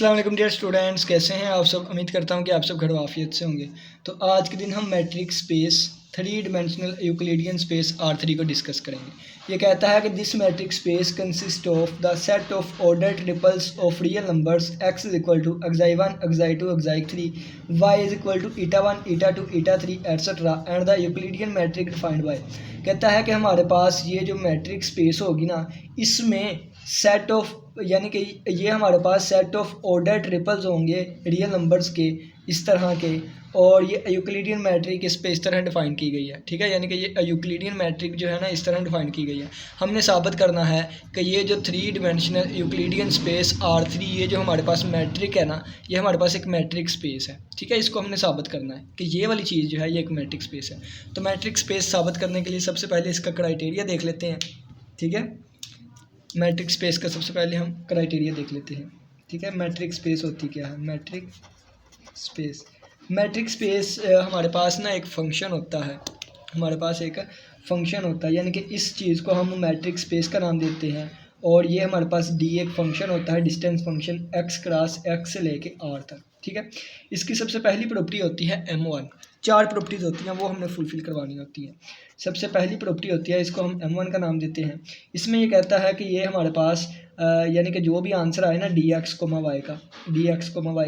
अस्सलाम वालेकुम dear students, कैसे हैं आप सब। उम्मीद करता हूं कि आप सब घर वाफियत से होंगे। तो आज के दिन हम metric space 3 dimensional Euclidean space R3 को डिस्कस करेंगे। ये कहता है कि this metric space consist of the set of order triples of real numbers x is equal to xi1 xi2 xi3 y is equal to eta1 eta2 eta3 etcetera and the Euclidean metric defined by. कहता है कि हमारे पास ये जो matric space होगी ना, इसमें set of यानी कि ये हमारे पास सेट ऑफ ऑर्डर ट्रिपल्स होंगे रियल नंबर्स के इस तरह के, और ये यूक्लिडियन मैट्रिक इस पे इस तरह डिफाइन की गई है। ठीक है, यानी कि ये यूक्लिडियन मैट्रिक जो है ना इस तरह डिफाइन की गई है। हमने साबित करना है कि ये जो 3 डायमेंशनल यूक्लिडियन स्पेस R3 ये जो हमारे पास मैट्रिक है ना, ये हमारे पास एक मैट्रिक स्पेस है। ठीक है, इसको हमने साबित करना है कि ये वाली चीज़ जो है ये एक मैट्रिक स्पेस है। तो मैट्रिक स्पेस साबित करने के लिए सबसे पहले इसका क्राइटेरिया देख लेते हैं। ठीक है, मैट्रिक स्पेस का सबसे पहले हम क्राइटेरिया देख लेते हैं। ठीक है, मैट्रिक स्पेस होती क्या है। मैट्रिक स्पेस हमारे पास ना एक फंक्शन होता है, हमारे पास एक फंक्शन होता है, यानी कि इस चीज़ को हम मैट्रिक स्पेस का नाम देते हैं। और ये हमारे पास डी एक फंक्शन होता है, distance function x cross x से लेके r तक। ठीक है, इसकी सबसे पहली प्रॉपर्टी होती है m1। 4 प्रॉपर्टीज़ होती हैं, वो हमने फुलफिल करवानी होती है। सबसे पहली प्रॉपर्टी होती है, इसको हम m1 का नाम देते हैं। इसमें ये कहता है कि ये हमारे पास यानी कि जो भी आंसर आए ना dx, y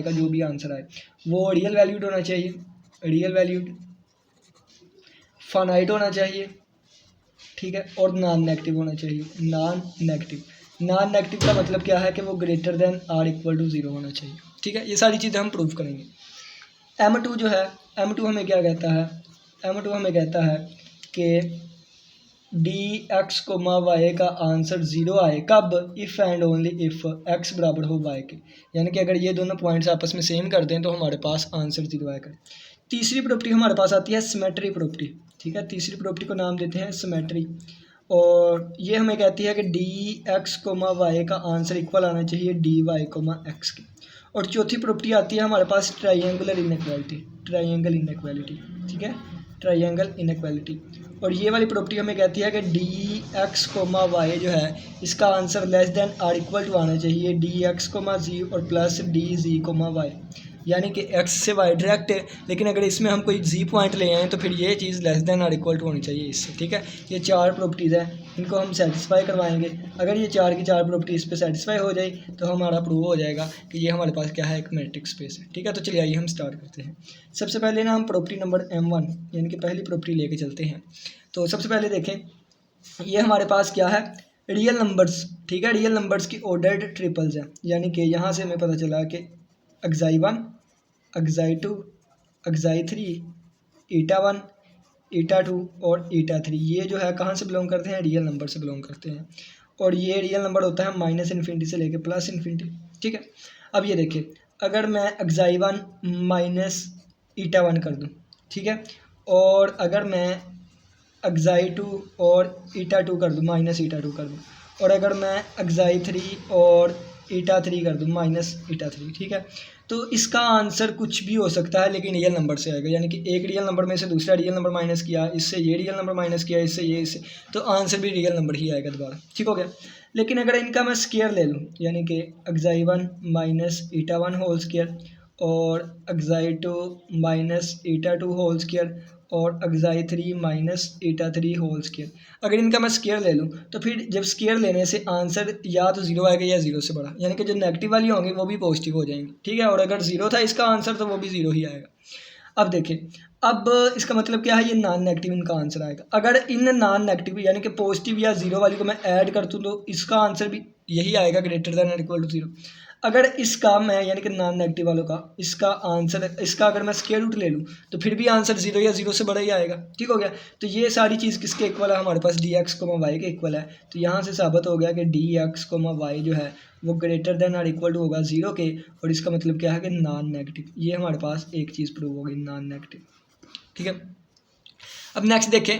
का जो भी आंसर आए वो रियल वैल्यूड होना चाहिए, रियल वैल्यूड, फाइनाइट होना चाहिए। ठीक है, और नॉन नेगेटिव होना चाहिए। नॉन नेगेटिव का मतलब क्या है कि वो greater than r equal to 0 होना चाहिए। ठीक है, ये सारी चीज़ें हम प्रूव करेंगे। m2 जो है, m2 हमें क्या कहता है, m2 हमें कहता है कि dx, y का आंसर 0 आए कब, if and only if x बराबर हो y के, यानी कि अगर ये दोनों पॉइंट्स आपस में सेम कर दें तो हमारे पास आंसर 0 आएगा। तीसरी प्रॉपर्टी हमारे पास आती है सिमेट्री प्रॉपर्टी। ठीक है, तीसरी प्रॉपर्टी को नाम देते हैं सिमेट्री, और ये हमें कहती है कि dx, y का आंसर इक्वल आना चाहिए dy, x के। और चौथी प्रॉपर्टी आती है हमारे पास ट्राइंगुलर इनइक्वालिटी। ठीक है, ट्राइंगल इनइक्वालिटी। और ये वाली प्रॉपर्टी हमें कहती है कि dx, y जो है इसका answer less than r equal to आना चाहिए dx, z और प्लस dz, y, यानी कि x से y डायरेक्ट है, लेकिन अगर इसमें हम कोई z पॉइंट ले आएँ तो फिर ये चीज़ less than r equal to होनी चाहिए इससे। ठीक है, ये 4 प्रॉपर्टीज़ हैं, इनको हम सेटिस्फाई करवाएंगे। अगर ये 4 की 4 प्रॉपर्टी इस पर सेटिस्फाई हो जाए तो हमारा प्रूव हो जाएगा कि ये हमारे पास क्या है, एक मैट्रिक स्पेस है। ठीक है, तो चलिए आइए हम स्टार्ट करते हैं। सबसे पहले ना हम प्रॉपर्टी नंबर m1 यानी कि पहली प्रॉपर्टी लेके चलते हैं। तो सबसे पहले देखें, ये हमारे पास क्या है, रियल नंबर्स। ठीक है, रियल नंबर्स की ऑर्डर्ड ट्रिपल्स हैं, यानी कि यहाँ से हमें पता चला कि xi1 xi2 xi3 eta1 eta2 और eta3 ये जो है कहाँ से बिलोंग करते हैं, रियल नंबर से बिलोंग करते हैं। और ये रियल नंबर होता है -∞ से लेके +∞। ठीक है, अब ये देखिए, अगर मैं xi1 माइनस eta1 कर दूँ, ठीक है, और अगर मैं xi2 और eta2 कर दूँ, माइनस eta2 कर दूँ, और अगर मैं xi3 और eta3 कर दूँ, माइनस eta3। ठीक है, तो इसका आंसर कुछ भी हो सकता है, लेकिन रियल नंबर से आएगा। यानी कि एक रियल नंबर में से दूसरा रियल नंबर माइनस किया, इससे ये रियल नंबर माइनस किया, इससे ये, इससे, तो आंसर भी रियल नंबर ही आएगा दोबारा। ठीक हो गया। लेकिन अगर इनका मैं स्क्वायर ले लूँ, यानी कि xi1 minus eta1 whole square और xi2 minus eta2 whole square और xi3 minus eta3 whole square, अगर इनका मैं स्क्वायर ले लूँ तो फिर जब स्क्वायर लेने से आंसर या तो 0 आएगा या 0 से बड़ा, यानी कि जो नेगेटिव वाली होंगी वो भी पॉजिटिव हो जाएंगी। ठीक है, और अगर 0 था इसका आंसर तो वो भी 0 ही आएगा। अब देखिए, अब इसका मतलब क्या है, ये नॉन नेगेटिव इनका आंसर आएगा। अगर इन नॉन नेगेटिव यानी कि पॉजिटिव या 0 वाली को मैं ऐड कर दूँ तो इसका आंसर भी यही आएगा, ग्रेटर देन और इक्वल टू 0। अगर इसका मैं यानी कि नॉन नेगेटिव वालों का इसका आंसर, इसका अगर मैं स्क्वायर रूट ले लूँ तो फिर भी आंसर 0 या 0 से बड़ा ही आएगा। ठीक हो गया। तो ये सारी चीज़ किसके इक्वल है, हमारे पास dx, y के इक्वल है। तो यहाँ से साबित हो गया कि dx, y जो है वो ग्रेटर देन और इक्वल टू होगा 0 के, और इसका मतलब क्या है कि नॉन नेगेटिव। ये हमारे पास एक चीज़ प्रूव हो गई, नॉन नेगेटिव। ठीक है, अब नेक्स्ट देखें,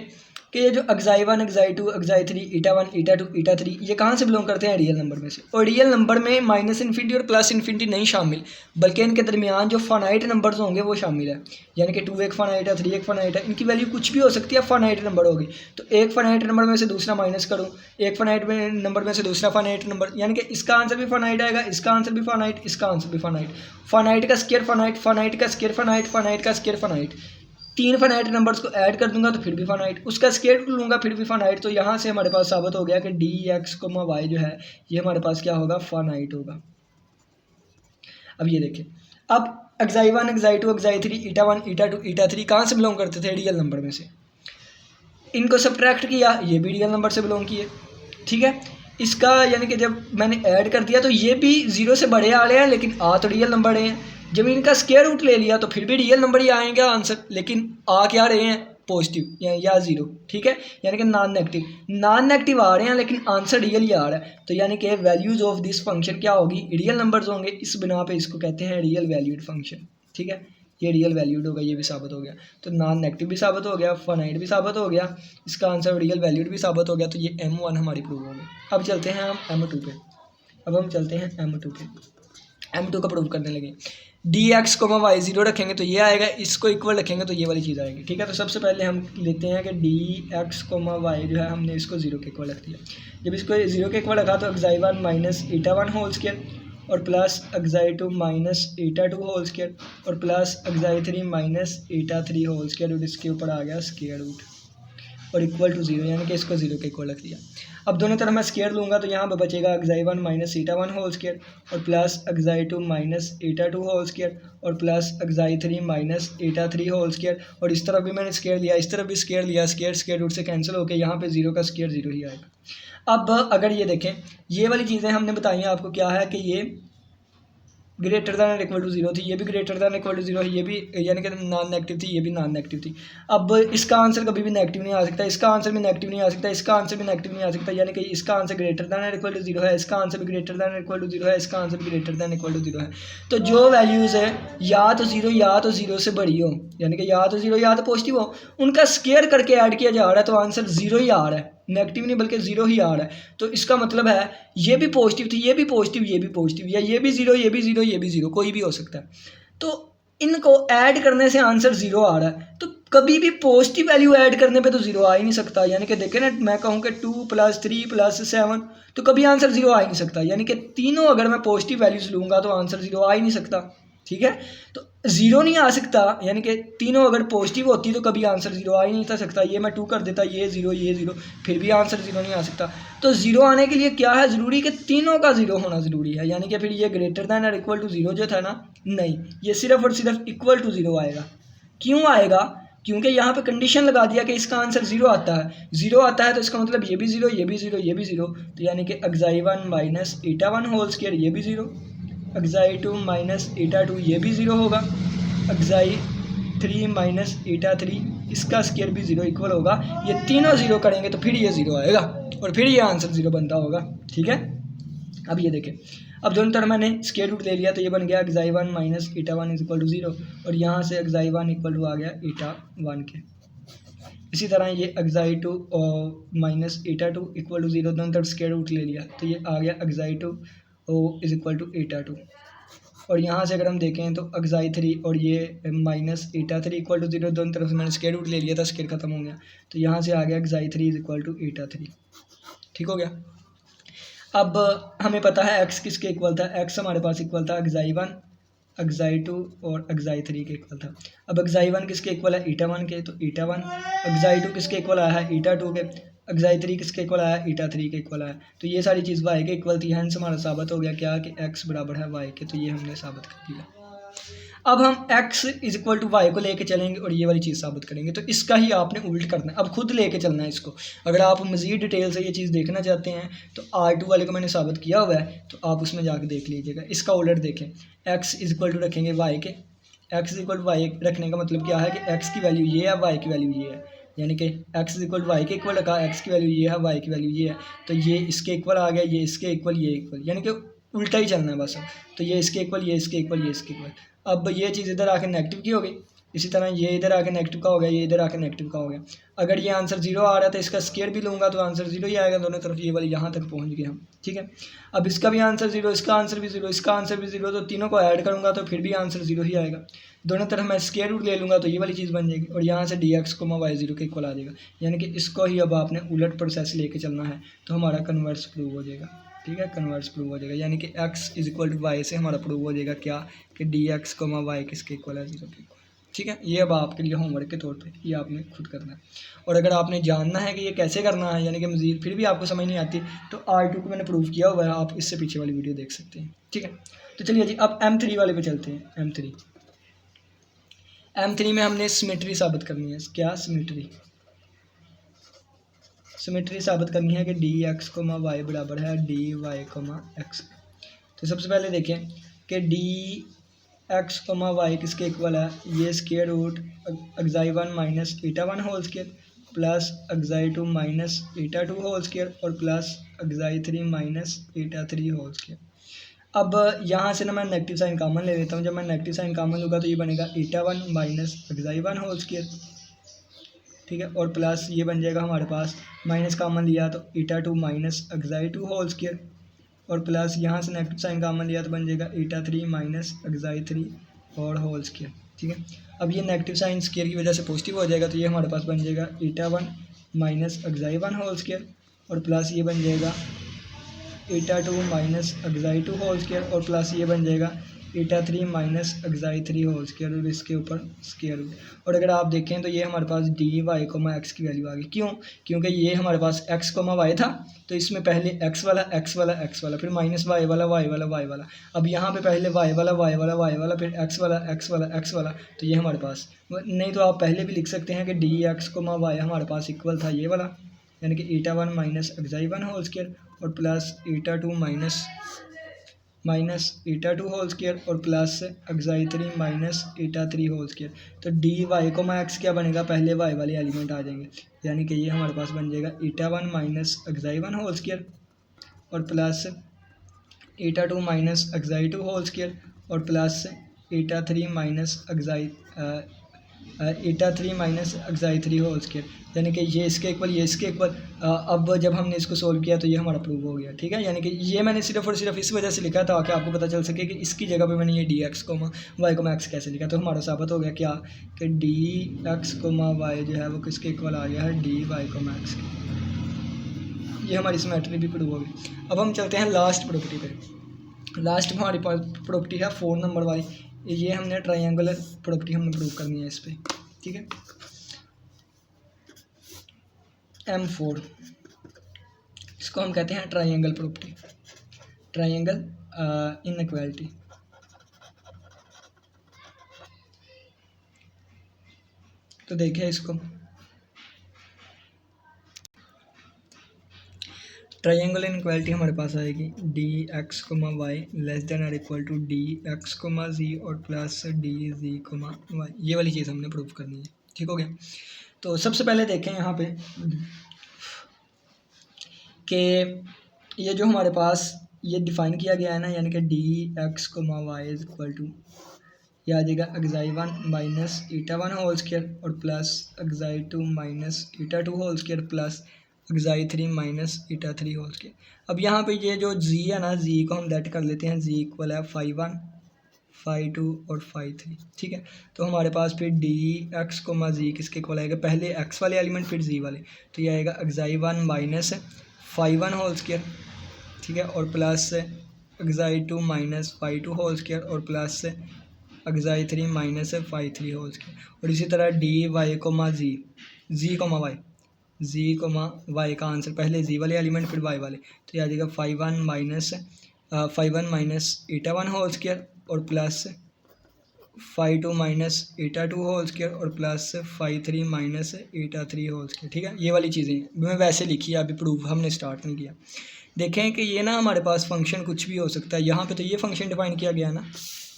कि ये जो एक्साई 1 एक्साई 2 एक्साई 3 ईटा 1 ईटा 2 ईटा 3 ये कहाँ से बिलोंग करते हैं, रियल नंबर में से। और रियल नंबर में माइनस इन्फिनिटी और प्लस इन्फिनिटी नहीं शामिल, बल्कि इनके दरमियान जो फाइनाइट नंबर्स होंगे वो शामिल है। यानी कि 2 एक फाइनाइट है, 3 एक फाइनाइट है, इनकी वैल्यू कुछ भी हो सकती है, फाइनाइट नंबर होगी। तो एक फाइनाइट नंबर में से दूसरा माइनस करूँ, एक फाइनाइट नंबर में से दूसरा फाइनाइट नंबर, यानी कि इसका आंसर भी फाइनाइट आएगा, इसका आंसर भी फाइनाइट, इसका आंसर भी फाइनाइट। फाइनाइट का स्क्वायर फाइनाइट, फाइनाइट का स्क्वायर फाइनाइट, फाइनाइट का स्क्वायर फाइनाइट। 3 फाइनाइट नंबर्स को ऐड कर दूंगा तो फिर भी फाइनाइट, उसका स्क्वायर रूट लूँगा फिर भी फाइनाइट। तो यहाँ से हमारे पास साबित हो गया कि डी एक्स वाई जो है ये हमारे पास क्या होगा, फाइनाइट होगा। अब ये देखें, अब एक्साई 1 एक्साई 2 एक्साई 3 ईटा 1 ईटा 2 ईटा 3 कहाँ से बिलोंग करते थे, रियल नंबर में से। इनको सब्ट्रैक्ट किया, ये भी रियल नंबर से बिलोंग किए, ठीक है। इसका यानी कि जब मैंने ऐड कर दिया तो ये भी 0 से बड़े आ रहे हैं, लेकिन आ तो रियल नंबर रहे हैं। जब इनका स्क्वायर रूट ले लिया तो फिर भी रियल नंबर ही आएंगे आंसर, लेकिन आ क्या रहे हैं, पॉजिटिव या 0, ठीक है, यानी कि नॉन नेगेटिव आ रहे हैं, लेकिन आंसर रियल ही आ रहा है। तो यानी कि वैल्यूज ऑफ दिस फंक्शन क्या होगी, रियल नंबर्स होंगे। इस बिना पे इसको कहते हैं रियल वैल्यूड फंक्शन, ठीक है। ये रियल वैल्यूड होगा, ये भी साबित हो गया। तो नॉन नेगेटिव भी साबित हो गया, फाइनाइट भी साबित हो गया, इसका आंसर रियल वैल्यूड भी साबित हो गया। तो ये M1 हमारी प्रूव हो गई। अब चलते हैं हम M2 पे। अब हम चलते हैं M2 पे, M2 का प्रूव करने लगे। डी एक्स वाई 0 रखेंगे तो ये आएगा, इसको इक्वल रखेंगे तो ये वाली चीज़ आएगी, ठीक है। तो सबसे पहले हम लेते हैं कि डी एक्स वाई जो है हमने इसको 0 के इक्वल रख दिया। जब इसको 0 के इक्वल रखा तो एक्साई 1 माइनस ईटा 1 होल स्क्वायर और plus एक्साई 2 minus eta 2 whole square और plus एक्साई 3 minus eta 3 whole square और इसके ऊपर आ गया स्क्वायर रूट और इक्वल टू 0, यानी कि इसको 0 के इक्वल रख दिया। अब दोनों तरफ मैं स्क्वायर लूँगा तो यहाँ पर बचेगा एक्साई 1 माइनस ईटा 1 होल स्क्वायर और plus एक्साई 2 minus eta 2 whole square और plus एक्साई 3 minus eta 3 whole square. और इस तरफ भी मैंने स्क्वायर लिया, इस तरफ भी स्क्वायर लिया, स्क्वायर रूट से कैंसिल होकर यहाँ पे 0 का स्क्वायर 0 ही आएगा। अब अगर ये देखें, ये वाली चीज़ें हमने बताई हैं आपको, क्या है कि ये ग्रेटर दैन और इक्वल टू 0 थी, ये भी ग्रेटर दैन इक्वल टू 0 है, ये भी यानी कि नॉन नेगेटिव थी, ये भी नॉन नेगेटिव थी। अब इसका आंसर कभी भी नेगेटिव नहीं आ सकता, इसका आंसर भी नेगेटिव नहीं आ सकता, इसका आंसर भी नेगेटिव नहीं आ सकता, यानी कि इसका आंसर ग्रेटर दैन और इक्वल टू 0 है, इसका आंसर भी ग्रेटर दैन और इक्वल टू 0 है, इसका आंसर भी ग्रेटर दैन इक्वल टू 0 है। तो जो वैल्यूज़ है या तो 0 से बड़ी हो, यानी कि या तो 0 या तो पॉजिटिव हो, उनका स्क्वायर करके ऐड किया जा रहा है तो आंसर 0 ही आ रहा है, नेगेटिव नहीं बल्कि 0 ही आ रहा है। तो इसका मतलब है ये भी पॉजिटिव थी, ये भी पॉजिटिव, ये भी पॉजिटिव, या ये भी 0 ये भी 0 ये भी 0, कोई भी हो सकता है। तो इनको ऐड करने से आंसर 0 आ रहा है। तो कभी भी पॉजिटिव वैल्यू ऐड करने पे तो 0 आ ही नहीं सकता। यानी कि देखें ना, मैं कहूँ कि 2 + 3 + 7 तो कभी आंसर 0 आ ही नहीं सकता। यानी कि तीनों अगर मैं पॉजिटिव वैल्यूज लूँगा तो आंसर 0 आ ही नहीं सकता, ठीक है। तो 0 नहीं आ सकता, यानी कि तीनों अगर पॉजिटिव होती तो कभी आंसर 0 आ ही नहीं था सकता। ये मैं 2 कर देता, ये 0 ये 0, फिर भी आंसर 0 नहीं आ सकता। तो 0 आने के लिए क्या है ज़रूरी कि तीनों का 0 होना ज़रूरी है। यानी कि फिर ये ग्रेटर दैन और इक्वल टू 0 जो था ना, नहीं, ये सिर्फ और सिर्फ इक्वल टू 0 आएगा। क्यों आएगा? क्योंकि यहाँ पे कंडीशन लगा दिया कि इसका आंसर 0 आता है। 0 आता है तो इसका मतलब ये भी 0 ये भी 0 ये भी 0। तो यानी कि एक्साई 1 माइनस ईटा 1 होल स्क्वायर ये भी 0, एक्साई 2 माइनस ईटा 2 ये भी 0 होगा, एक्साई 3 माइनस ईटा 3 इसका स्क्वायर भी 0 इक्वल होगा। ये तीनों 0 करेंगे तो फिर ये 0 आएगा और फिर ये आंसर 0 बनता होगा, ठीक है। अब ये देखें, अब दोनों तरफ मैंने स्क्वायर रूट ले लिया तो ये बन गया xi 1 minus eta 1 is equal to 0 और यहाँ से एक्साई 1 इक्वल टू आ गया ईटा 1 के। इसी तरह ये xi 2 minus eta 2 equal to 0, दोनों तरफ स्क्वायर रूट ले लिया तो ये आ गया एक्साई 2 इज इक्वल टू ईटा 2। और यहाँ से अगर हम देखें तो एक्साई 3 और ये माइनस ईटा 3 इक्वल टू 0, दोनों तरफ से मैंने स्क्वायर रूट ले लिया था, स्क्वायर खत्म हो गया तो यहाँ से आ गया एक्साई 3 इज इक्वल टू ईटा 3, ठीक हो गया। अब हमें पता है x किसके इक्वल था, x हमारे पास इक्वल था एक्साई 1 एक्साई 2 और एक्साई 3 के इक्वल था। अब एक्साई 1 किसके इक्वल है, ईटा 1 के, तो ईटा 1। एक्साई 2 किसके इक्वल आया है, ईटा 2 के। एक्साई 3 किसके इक्वल आया, ईटा 3 के इक्वल आया। तो ये सारी चीज़ y के इक्वल थी, हैंस हमारा साबित हो गया क्या कि x बराबर है y के, तो ये हमने साबित कर दिया। अब हम x is equal to y को लेके चलेंगे और ये वाली चीज़ साबित करेंगे। तो इसका ही आपने उल्ट करना है, अब खुद लेके चलना है इसको। अगर आप मज़ीद डिटेल से ये चीज़ देखना चाहते हैं तो R2 वाले को मैंने साबित किया हुआ है, तो आप उसमें जाके देख लीजिएगा। इसका उल्ट देखें, x इज इक्वल टू रखेंगे y के। x is equal to y रखने का मतलब क्या है कि x की वैल्यू ये है, y की वैल्यू ये है। यानी कि x is equal to y के इक्वल रखा, x की वैल्यू ये है, y की वैल्यू ये है, तो ये इसके इक्वल आ गया, ये इसके इक्वल, ये इक्वल, यानी कि उल्टा ही चलना है बस। तो ये इसके इक्वल, ये इसके इक्वल, ये इसके इक्वल। अब ये चीज़ इधर आके नेगेटिव की हो गई, इसी तरह ये इधर आके नेगेटिव का हो गया, ये इधर आके नेगेटिव का हो गया। अगर ये आंसर 0 आ रहा है तो इसका स्क्वायर भी लूँगा तो आंसर 0 ही आएगा दोनों तरफ, ये वाली यहाँ तक पहुँच गए हम, ठीक है। अब इसका भी आंसर 0, इसका आंसर भी 0, इसका आंसर भी 0, तो तीनों को ऐड करूँगा तो फिर भी आंसर 0 ही आएगा। दोनों तरफ मैं स्क्वायर रूट ले लूँगा तो ये वाली चीज़ बन जाएगी, और यहाँ से dx, y 0 के इक्वल आ जाएगा। यानी कि इसको ही अब आपने उलट प्रोसेस लेके चलना है तो हमारा कन्वर्स प्रूव हो जाएगा, ठीक है, कन्वर्स प्रूव हो जाएगा। यानी कि x = y से हमारा प्रूव हो जाएगा क्या, कि dx, y किसके इक्वल है, 0 के इक्वल, ठीक है। ये अब आपके लिए होमवर्क के तौर पे ये आपने खुद करना है। और अगर आपने जानना है कि ये कैसे करना है, यानी कि मज़ीद फिर भी आपको समझ नहीं आती, तो R2 को मैंने प्रूव किया हुआ है, आप इससे पीछे वाली वीडियो देख सकते हैं, ठीक है। तो चलिए जी अब M3 वाले पे चलते हैं। M3 में हमने सिमेट्री साबित करनी है। क्या सिमेट्री साबित करनी है कि dx, y बराबर है dy, x। तो सबसे पहले देखें कि dx, y किसके इक्वल है, ये square root xi1 minus eta1 whole square plus xi2 minus eta2 whole square और plus xi3 minus eta3 whole square. अब यहाँ से ना मैं नेगेटिव साइन कॉमन ले लेता हूँ। जब मैं नेगेटिव साइन कॉमन लूँगा तो ये बनेगा eta1 minus xi1 whole square, ठीक है, और प्लस ये बन जाएगा हमारे पास, माइनस कॉमन लिया तो eta2 minus xi2 whole square, और प्लस यहाँ से नेगेटिव साइन कॉमन लिया तो बन जाएगा eta3 माइनस xi3 और होल स्क्वायर, ठीक है। अब ये नेगेटिव साइन स्क्वायर की वजह से पॉजिटिव हो जाएगा तो ये हमारे पास बन जाएगा eta1 minus xi1 whole square, और प्लस ये बन जाएगा eta2 minus xi2 whole square, और प्लस ये बन जाएगा eta3 minus xi3 whole square, और इसके ऊपर स्क्वायर रूट। और अगर आप देखें तो ये हमारे पास dy, x की वैल्यू आ गई। क्यों? क्योंकि ये हमारे पास x, y था, तो इसमें पहले x वाला फिर माइनस y वाला। अब यहाँ पे पहले y वाला फिर x वाला, तो ये हमारे पास, नहीं तो आप पहले भी लिख सकते हैं कि dx, y हमारे पास इक्वल था ये वाला, यानी कि eta1 minus xi1 whole square और plus eta2 minus eta2 whole square और plus xi3 minus eta3 whole square. तो dy, x क्या बनेगा, पहले y वाले एलिमेंट आ जाएंगे, यानी कि ये हमारे पास बन जाएगा eta1 minus xi1 whole square और plus eta2 minus xi2 whole square और plus eta3 minus xi3 whole square, यानी कि ये इसके इक्वल। अब जब हमने इसको सोल्व किया तो ये हमारा प्रूव हो गया, ठीक है। यानी कि ये मैंने सिर्फ और सिर्फ इस वजह से लिखा ताकि आपको पता चल सके कि इसकी जगह पे मैंने ये dx, y, x कैसे लिखा। तो हमारा साबित हो गया क्या, कि dx, y जो है वो किसके इक्वल आ गया है, dy, x के। ये हमारी सिमेट्री भी प्रूव हो गई। अब हम चलते हैं लास्ट प्रॉपर्टी पे। लास्ट में हमारी प्रॉपर्टी है 4 नंबर वाली। ये हमने ट्रायंगुलर प्रॉपर्टी हमने प्रूव करनी है इस पर, ठीक है। M4 इसको हम कहते हैं ट्रायंगल प्रॉपर्टी, ट्रायंगल इनइक्वालिटी। तो देखिए इसको, ट्रायंगल इनइक्वालिटी हमारे पास आएगी dx, y लेस देन और इक्वल टू dx, z और प्लस dz, y। ये वाली चीज़ हमने प्रूव करनी है, ठीक हो गया। तो सबसे पहले देखें यहाँ पे कि ये जो हमारे पास ये डिफ़ाइन किया गया है ना, यानी कि dx, y is equal to, ये आ जाएगा xi1 minus eta1 whole square और plus xi2 minus eta2 whole square plus xi3 minus eta3 whole square. अब यहाँ पे ये जो z है ना, z को हम लेट कर लेते हैं, z इक्वल है phi1, phi2 और phi3, ठीक है। तो हमारे पास फिर dx, z किसके इक्वल आएगा, पहले x वाले एलिमेंट फिर z वाले, तो ये आएगा xi1 minus phi1 whole square, ठीक है, और plus xi2 minus phi2 whole square और plus xi3 minus phi3 whole square. और इसी तरह dy, z, y का आंसर पहले z वाले एलिमेंट फिर y वाले, तो ये आ जाएगा phi1 minus eta1 whole square और plus phi2 minus eta2 whole square और plus phi3 minus eta3 whole square, ठीक है। ये वाली चीज़ें मैं वैसे लिखी है, अभी प्रूफ हमने स्टार्ट नहीं किया। देखें कि ये ना हमारे पास फंक्शन कुछ भी हो सकता है। यहाँ पे तो ये फंक्शन डिफाइन किया गया ना,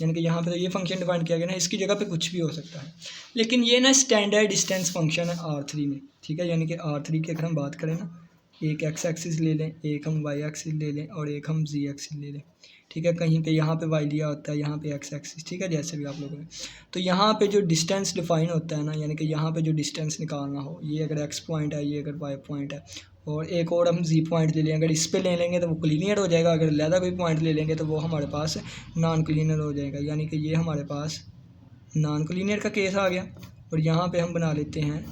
यानी कि यहाँ पे तो ये फंक्शन डिफाइन किया गया ना, इसकी जगह पे कुछ भी हो सकता है। लेकिन ये ना स्टैंडर्ड डिस्टेंस फंक्शन है R3 में, ठीक है। यानी कि R3 की अगर हम बात करें ना, एक एक्स एक्सिस ले लें, एक हम वाई एक्सिस ले लें और एक हम जी एक्सिस ले लें। ठीक है, कहीं पे यहाँ पे वाई लिया होता है, यहाँ पे एक्स एक्सिस। ठीक है, जैसे भी आप लोगों ने। तो यहाँ पे जो डिस्टेंस डिफाइन होता है ना, यानी कि यहाँ पे जो डिस्टेंस निकालना हो, ये अगर एक्स पॉइंट है, ये अगर वाई पॉइंट है, और एक और हम जी पॉइंट ले लें, अगर इस पे ले लेंगे तो वो क्लीनियर हो जाएगा, अगर लहदा कोई पॉइंट ले लेंगे तो वो हमारे पास नॉन क्लीनियर हो जाएगा। यानी कि ये हमारे पास नॉन क्लीनियर का केस आ गया। और यहाँ पे हम बना लेते हैं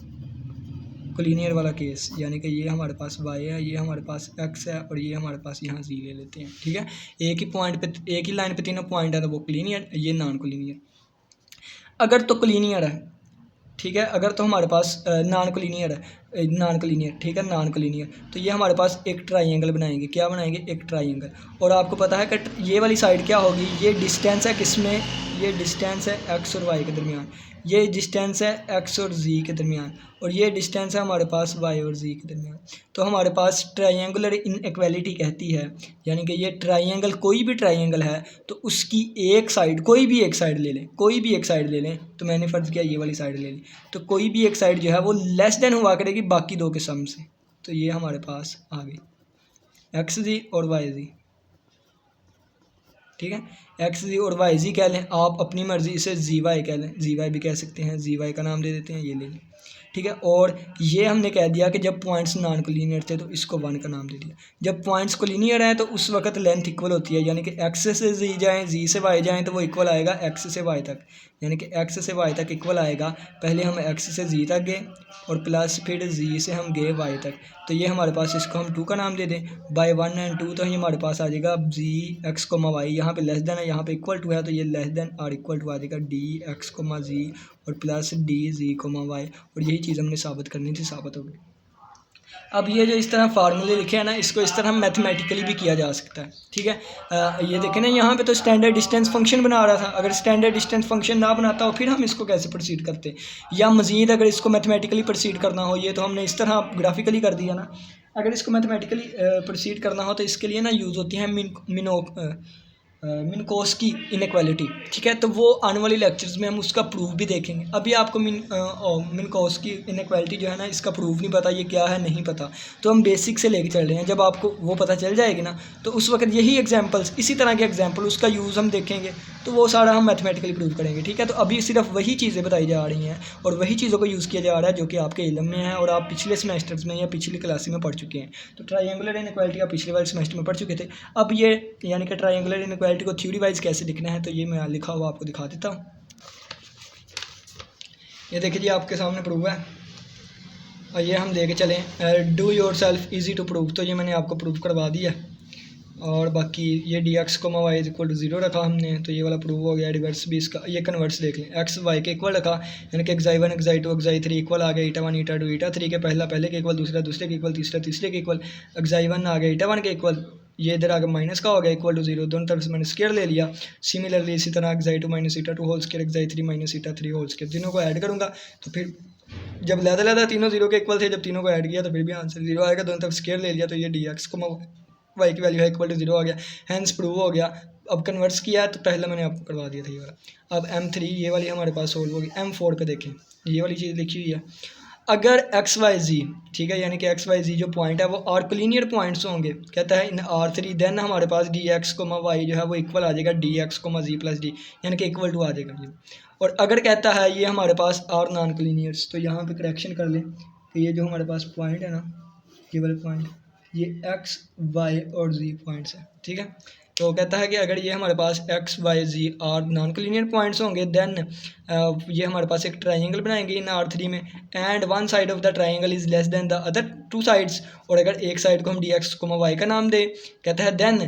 क्लीनियर वाला केस, यानी कि ये हमारे पास y है, ये हमारे पास x है और ये हमारे पास यहाँ z ले लेते हैं। ठीक है, एक ही पॉइंट पे, एक ही लाइन पे तीनों पॉइंट है तो वो क्लीनियर, ये नॉन क्लीनियर। अगर तो क्लीनियर है, ठीक है, अगर तो हमारे पास नॉन क्लीनियर है, नॉन क्लीनियर, ठीक है, नॉन क्लीनियर, तो ये हमारे पास एक ट्राइंगल बनाएंगे। क्या बनाएंगे? एक ट्राइंगल। और आपको पता है कि ये वाली साइड क्या होगी, ये डिस्टेंस है किसमें, ये डिस्टेंस है एक्स और वाई के दरमियान, ये डिस्टेंस है एक्स और जी के दरमियान, और ये डिस्टेंस है हमारे पास वाई और जी के दरमियान। तो हमारे पास ट्राइंगुलर इनइक्वालिटी कहती है, यानी कि ये ट्राइंगल, कोई भी ट्राइंगल है तो उसकी एक साइड, कोई भी एक साइड ले लें, कोई भी एक साइड ले लें, तो मैंने फ़र्ज़ किया ये वाली साइड ले ली, तो कोई भी एक साइड जो है वो लेस देन हुआ करेगी बाकी दो के सम से। तो ये हमारे पास आ गई एक्स जी और वाई जी। ठीक है, एक्स जी और वाई जी कह लें, आप अपनी मर्ज़ी इसे जी वाई कह लें, जी वाई भी कह सकते हैं, जी वाई का नाम दे देते हैं, ये ले लें। ठीक है, और ये हमने कह दिया कि जब पॉइंट्स नॉन कोलिनियर थे तो इसको 1 का नाम दे दिया। जब पॉइंट्स कोलिनियर हैं तो उस वक्त लेंथ इक्वल होती है, यानी कि एक्स से जी जाएँ, जी से वाई जाएँ तो वो इक्वल आएगा एक्स से वाई तक, यानी कि एक्स से वाई तक इक्वल आएगा। पहले हम एक्स से जी तक गए और प्लस फिर जी से हम गए वाई तक, तो ये हमारे पास, इसको हम 2 का नाम दे दें, बाय 1 एंड 2, तो ये हमारे पास आ जाएगा जी एक्स कोमा वाई, यहाँ पे लेस देन है, यहाँ पे इक्वल टू है, तो ये लेस देन और इक्वल टू आ जाएगा डी एक्स कोमा जी और plus d z comma y. और यही चीज़ हमने साबित करनी थी, साबित हो गई। अब ये जो इस तरह फार्मूले लिखे हैं ना, इसको इस तरह मैथमेटिकली भी किया जा सकता है। ठीक है, ये देखें ना, यहाँ पे तो स्टैंडर्ड डिस्टेंस फंक्शन बना रहा था, अगर स्टैंडर्ड डिस्टेंस फंक्शन ना बनाता हो फिर हम इसको कैसे प्रोसीड करते, या मज़ीद अगर इसको मैथमेटिकली प्रोसीड करना हो, ये तो हमने इस तरह ग्राफिकली कर दिया ना, अगर इसको मैथमेटिकली प्रोसीड करना हो तो इसके लिए ना यूज़ होती है मिनकोस्की इनइक्वालिटी। ठीक है, तो वो आने वाली लेक्चर्स में हम उसका प्रूफ भी देखेंगे। अभी आपको मिनकोस्की इनइक्वालिटी जो है ना, इसका प्रूफ नहीं पता, ये क्या है नहीं पता, तो हम बेसिक से लेके चल रहे हैं। जब आपको वो पता चल जाएगी ना, तो उस वक्त यही एग्जांपल्स, इसी तरह के एग्जांपल, उसका यूज़ हम देखेंगे, तो वो सारा हम मैथमेटिकली प्रूव करेंगे। ठीक है, तो अभी सिर्फ वही चीज़ें बताई जा रही हैं और वही चीज़ों को यूज़ किया जा रहा है जो कि आपके इल्म में है और आप पिछले सेमेस्टर्स में या पिछली क्लास में पढ़ चुके हैं। तो ट्राइंगुलर इनइक्वालिटी आप पिछले वाले सेमेस्टर में पढ़ चुके थे। अब ये यानी कि ट्राइंगुलर इनइक्वालिटी को थ्योरी वाइज कैसे लिखना है, तो ये मैं लिखा हुआ आपको दिखा देता हूँ। ये देखिए जी, आपके सामने प्रूफ है और ये हम लेके चलें do yourself easy to prove, तो ये मैंने आपको प्रूफ करवा दिया। और बाकी ये d x comma y is equal to 0 रखा हमने, तो ये वाला प्रूव हो गया। रिवर्स भी इसका, ये कन्वर्ट्स देख लें, एक्स वाई के इक्वल रखा, यानी कि एक्स आई 1 एक्स आई 2 एक्स आई 3 इक्वल आ गया, ईटा 1 ईटा 2 ईटा 3 के, पहला पहले के इक्वल, दूसरा दूसरे के इक्वल, तीसरा तीसरे के इक्वल, एक्स आई 1 आ गया ईटा 1 के इक्वल, ये इधर आगे माइनस का हो गया इक्वल टू 0, दोनों तरफ से मैंने स्क्वायर ले लिया। सिमिलरली इसी तरह एक्स आई 2 minus eta 2 whole square, x आई 3 माइनस ईटा 3 होल स्क्वायर, तीनों को ऐड करूँगा तो फिर जब लहदा तीनों 0 के इक्वल थे, जब तीनों को ऐड किया तो फिर भी आंसर 0 आएगा, दोनों तरफ स्क्वायर ले लिया, तो ये डी एक्स को वाई की वैल्यू है इक्वल टू 0 आ गया, हैंस प्रूव हो गया। अब कन्वर्ट्स किया है तो पहले मैंने आपको करवा दिया था ये वाला। अब M3 ये वाली हमारे पास सोल्व होगी। M4 पे देखें, ये वाली चीज़ लिखी हुई है, अगर एक्स वाई जी, ठीक है, यानी कि एक्स वाई जी जो पॉइंट है वो आर्कोलिनियर पॉइंट्स होंगे, कहता है इन R3 देन हमारे पास डी एक्स कोमा वाई जो है वो इक्वल आ जाएगा डी एक्स कोमा जी प्लस डी, यानी कि इक्वल टू आ जाएगा ये। और अगर कहता है ये हमारे पास आर नॉन कोलिनियर्स, तो यहाँ पे करेक्शन कर लें कि ये जो हमारे पास पॉइंट है ना, ये वाले पॉइंट, ये एक्स वाई और जी पॉइंट्स है। ठीक है, तो कहता है कि अगर ये हमारे पास x y z are non collinear points होंगे, देन ये हमारे पास एक ट्राइंगल बनाएंगे इन R3 में, and one side of the triangle is less than the other two sides, और अगर एक साइड को हम डी एक्स कोमा वाई का नाम दे, कहता है देन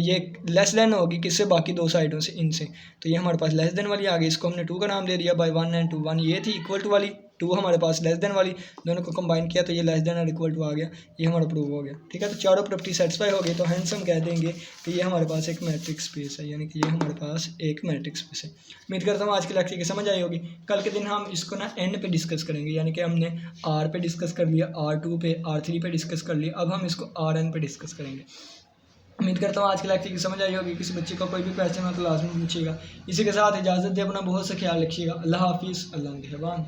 ये लेस देन होगी किससे, बाकी दो साइडों से, इनसे। तो ये हमारे पास लेस देन वाली आ गई, इसको हमने 2 का नाम दे दिया बाय 1 एंड 2, 1 ये थी इक्वल टू वाली, 2 हमारे पास लेस देन वाली, दोनों को कंबाइन किया तो ये लेस देन और इक्वल टू आ गया, ये हमारा प्रूव हो गया। ठीक है, तो चारों प्रॉपर्टी सेटिस्फाई हो गई, तो हेंस हम कह देंगे कि ये हमारे पास एक मैट्रिक्स स्पेस है, यानी कि ये हमारे पास एक मैट्रिक्स स्पेस है। उम्मीद करता हूँ आज की लेक्चर की समझ आई होगी। कल के दिन हम इसको ना एन पे डिस्कस करेंगे, यानी कि हमने आर पे डिस्कस कर लिया, R2 पे, R3 पे डिस्कस कर लिया, अब हम इसको RN पे डिस्कस करेंगे। उम्मीद करता हूँ आज की लेक्चर की समझ आई होगी। किसी बच्चे का कोई भी क्वेश्चन हो तो लाजमी पूछिएगा। इसी के साथ इजाज़त दे, अपना बहुत सा ख्याल रखिएगा। अल्लाह हाफिज़, अल्लाह निगहबान।